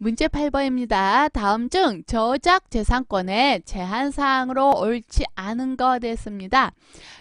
문제 8번입니다. 다음 중 저작재산권의 제한사항으로 옳지 않은 것 됐습니다.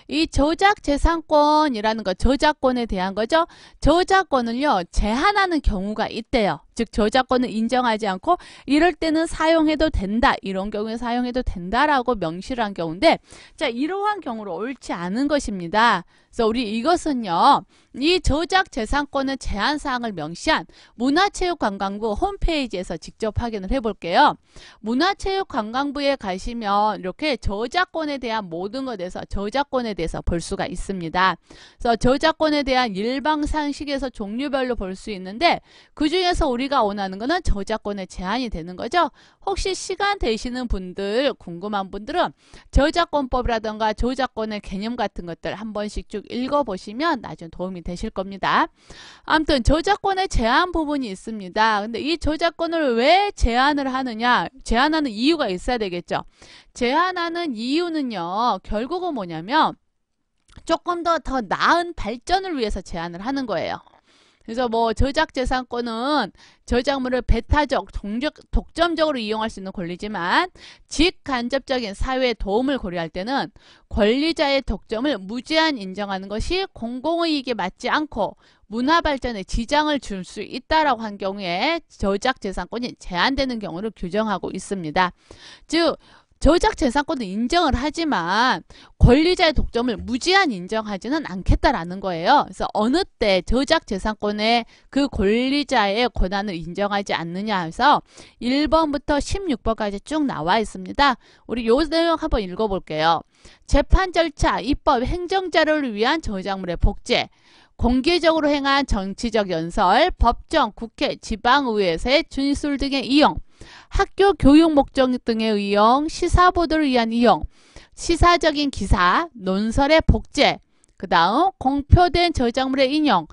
이 저작재산권이라는 거 저작권에 대한 거죠. 저작권을요 제한하는 경우가 있대요. 즉 저작권을 인정하지 않고 이럴 때는 사용해도 된다. 이런 경우에 사용해도 된다라고 명시를 한 경우인데 자 이러한 경우로 옳지 않은 것입니다. 그래서 우리 이것은요. 이 저작재산권의 제한사항을 명시한 문화체육관광부 홈페이지에서 직접 확인을 해볼게요. 문화체육관광부에 가시면 이렇게 저작권에 대한 모든 것에 대해서 저작권에 대해서 볼 수가 있습니다. 그래서 저작권에 대한 일방상식에서 종류별로 볼 수 있는데 그 중에서 우리가 원하는 거는 저작권의 제한이 되는 거죠. 혹시 시간 되시는 분들 궁금한 분들은 저작권법이라든가 저작권의 개념 같은 것들 한 번씩 쭉 읽어보시면 나중에 도움이 되실 겁니다. 아무튼 저작권의 제한 부분이 있습니다. 근데 이 저작권을 왜 제한을 하느냐? 제한하는 이유가 있어야 되겠죠. 제한하는 이유는요. 결국은 뭐냐면 조금 더 나은 발전을 위해서 제한을 하는 거예요. 그래서 뭐 저작재산권은 저작물을 배타적, 독점적으로 이용할 수 있는 권리지만 직간접적인 사회의 도움을 고려할 때는 권리자의 독점을 무제한 인정하는 것이 공공이익에 맞지 않고 문화발전에 지장을 줄 수 있다라고 한 경우에 저작재산권이 제한되는 경우를 규정하고 있습니다. 즉 저작재산권은 인정을 하지만 권리자의 독점을 무제한 인정하지는 않겠다라는 거예요. 그래서 어느 때 저작재산권의 그 권리자의 권한을 인정하지 않느냐 해서 1번부터 16번까지 쭉 나와 있습니다. 우리 요 내용 한번 읽어볼게요. 재판 절차, 입법, 행정자료를 위한 저작물의 복제, 공개적으로 행한 정치적 연설, 법정, 국회, 지방의회에서의 진술 등의 이용, 학교 교육 목적 등의 이용, 시사보도를 위한 이용, 시사적인 기사, 논설의 복제, 그 다음 공표된 저작물의 인용,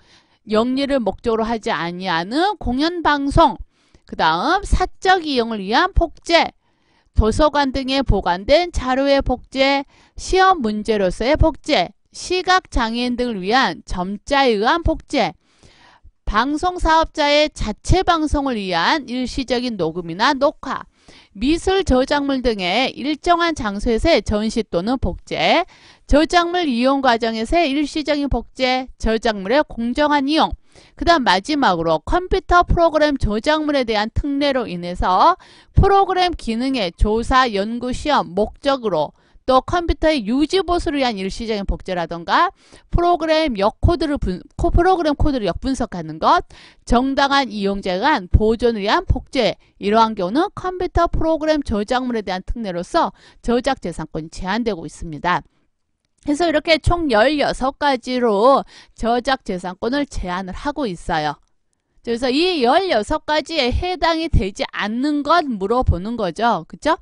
영리를 목적으로 하지 아니하는 공연방송, 그 다음 사적 이용을 위한 복제, 도서관 등에 보관된 자료의 복제, 시험 문제로서의 복제, 시각장애인 등을 위한 점자에 의한 복제, 방송사업자의 자체 방송을 위한 일시적인 녹음이나 녹화, 미술 저작물 등의 일정한 장소에서의 전시 또는 복제, 저작물 이용 과정에서의 일시적인 복제, 저작물의 공정한 이용, 그 다음 마지막으로 컴퓨터 프로그램 저작물에 대한 특례로 인해서 프로그램 기능의 조사, 연구, 시험, 목적으로 또 컴퓨터의 유지보수를 위한 일시적인 복제라던가 프로그램 코드를 역분석하는 것, 정당한 이용자에 의한 보존을 위한 복제, 이러한 경우는 컴퓨터 프로그램 저작물에 대한 특례로서 저작재산권이 제한되고 있습니다. 그래서 이렇게 총 16가지로 저작재산권을 제한을 하고 있어요. 그래서 이 16가지에 해당이 되지 않는 것 물어보는 거죠. 그죠?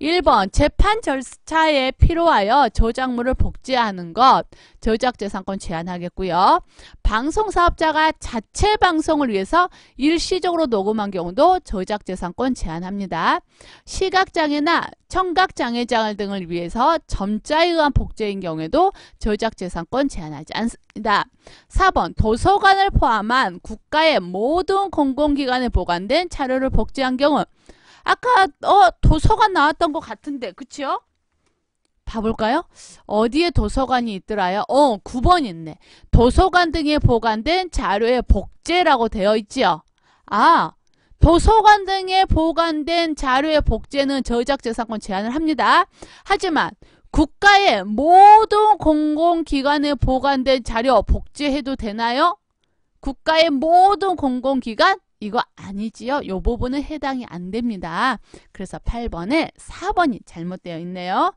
1번 재판 절차에 필요하여 저작물을 복제하는 것, 저작재산권 제한하겠고요. 방송사업자가 자체 방송을 위해서 일시적으로 녹음한 경우도 저작재산권 제한합니다. 시각장애나 청각장애자 등을 위해서 점자에 의한 복제인 경우에도 저작재산권 제한하지 않습니다. 4번 도서관을 포함한 국가의 모든 공공기관에 보관된 자료를 복제한 경우, 아까 도서관 나왔던 것 같은데 그치요? 봐볼까요? 어디에 도서관이 있더라요? 9번 있네. 도서관 등에 보관된 자료의 복제라고 되어 있지요. 도서관 등에 보관된 자료의 복제는 저작재산권 제한을 합니다. 하지만 국가의 모든 공공기관에 보관된 자료 복제해도 되나요? 국가의 모든 공공기관? 이거 아니지요. 이 부분은 해당이 안 됩니다. 그래서 8번에 4번이 잘못되어 있네요.